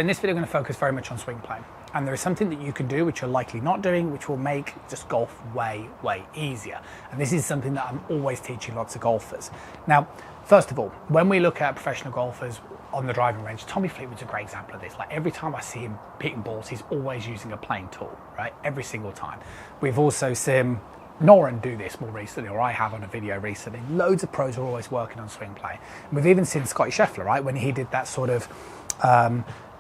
In this video, I'm going to focus very much on swing plane. And there is something that you can do, which you're likely not doing, which will make just golf way, way easier. And this is something that I'm always teaching lots of golfers. Now, first of all, when we look at professional golfers on the driving range, Tommy Fleetwood's a great example of this. Like every time I see him hitting balls, he's always using a plane tool, right? Every single time. We've also seen Noren do this more recently, or I have on a video recently. Loads of pros are always working on swing plane. And we've even seen Scotty Scheffler, right? When he did that sort of,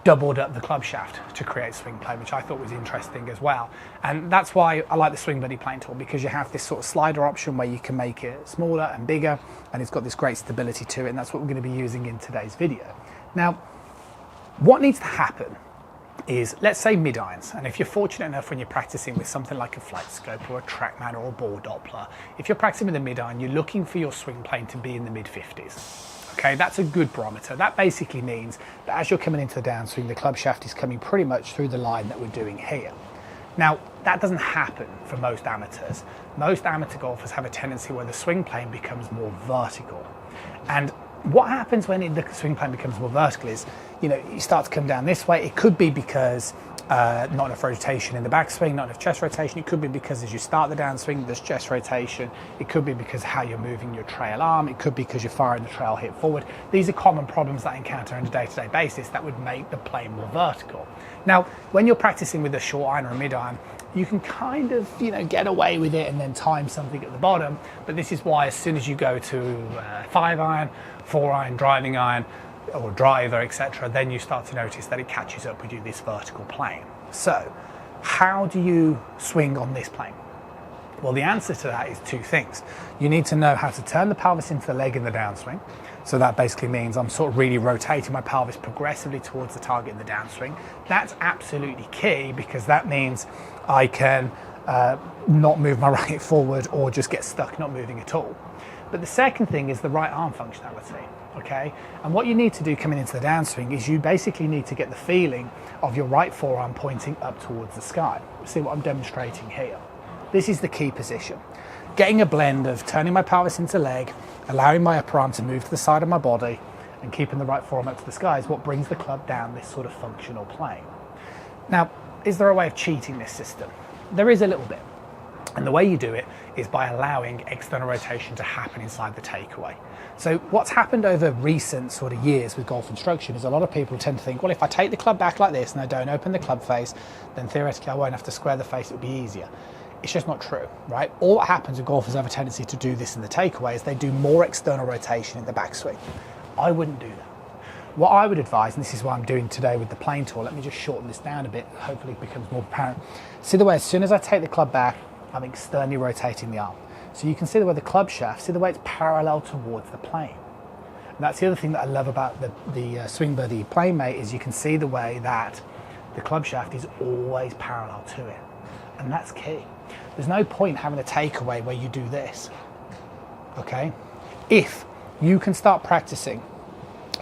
doubled up the club shaft to create swing plane, which I thought was interesting as well. And that's why I like the Swing Buddy plane tool, because you have this sort of slider option where you can make it smaller and bigger, and it's got this great stability to it, and that's what we're going to be using in today's video. Now, what needs to happen is, let's say mid-irons, and if you're fortunate enough when you're practicing with something like a flight scope or a TrackMan or a ball Doppler, if you're practicing with a mid-iron, you're looking for your swing plane to be in the mid-50s. Okay, that's a good barometer. That basically means that as you're coming into the downswing, the club shaft is coming pretty much through the line that we're doing here. Now, that doesn't happen for most amateurs. Most amateur golfers have a tendency where the swing plane becomes more vertical. And what happens when the swing plane becomes more vertical is, you start to come down this way. It could be because not enough rotation in the backswing, not enough chest rotation. It could be because as you start the downswing, there's chest rotation. It could be because how you're moving your trail arm. It could be because you're firing the trail hip forward. These are common problems that I encounter on a day-to-day basis that would make the plane more vertical. Now, when you're practicing with a short iron or a mid iron, you can kind of, get away with it and then time something at the bottom. But this is why as soon as you go to 5 iron, 4 iron, driving iron, or driver, etc., then you start to notice that it catches up with you, this vertical plane. So, how do you swing on this plane? Well, the answer to that is two things. You need to know how to turn the pelvis into the leg in the downswing. So that basically means I'm sort of really rotating my pelvis progressively towards the target in the downswing. That's absolutely key, because that means I can not move my right hip forward or just get stuck not moving at all. But the second thing is the right arm functionality. Okay, and what you need to do coming into the downswing is you basically need to get the feeling of your right forearm pointing up towards the sky. See what I'm demonstrating here? This is the key position. Getting a blend of turning my pelvis into leg, allowing my upper arm to move to the side of my body, and keeping the right forearm up to the sky is what brings the club down this sort of functional plane. Now, is there a way of cheating this system? There is a little bit. And the way you do it is by allowing external rotation to happen inside the takeaway. So what's happened over recent sort of years with golf instruction is a lot of people tend to think, well, if I take the club back like this and I don't open the club face, then theoretically I won't have to square the face, it'll be easier. It's just not true, right? All that happens when golfers have a tendency to do this in the takeaway is they do more external rotation in the backswing. I wouldn't do that. What I would advise, and this is what I'm doing today with the plane tool, let me just shorten this down a bit, hopefully it becomes more apparent. See the way as soon as I take the club back, I'm externally rotating the arm. So you can see the way the club shaft, see the way it's parallel towards the plane. And that's the other thing that I love about the Swing Buddy plane mate is you can see the way that the club shaft is always parallel to it. And that's key. There's no point having a takeaway where you do this, okay? If you can start practicing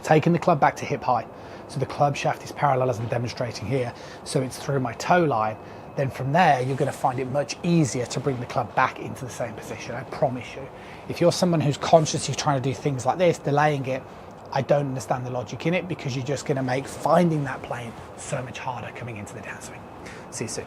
taking the club back to hip high, so the club shaft is parallel as I'm demonstrating here, so it's through my toe line, then from there you're going to find it much easier to bring the club back into the same position, I promise you. If you're someone who's consciously trying to do things like this, delaying it, I don't understand the logic in it, because you're just going to make finding that plane so much harder coming into the downswing. See you soon.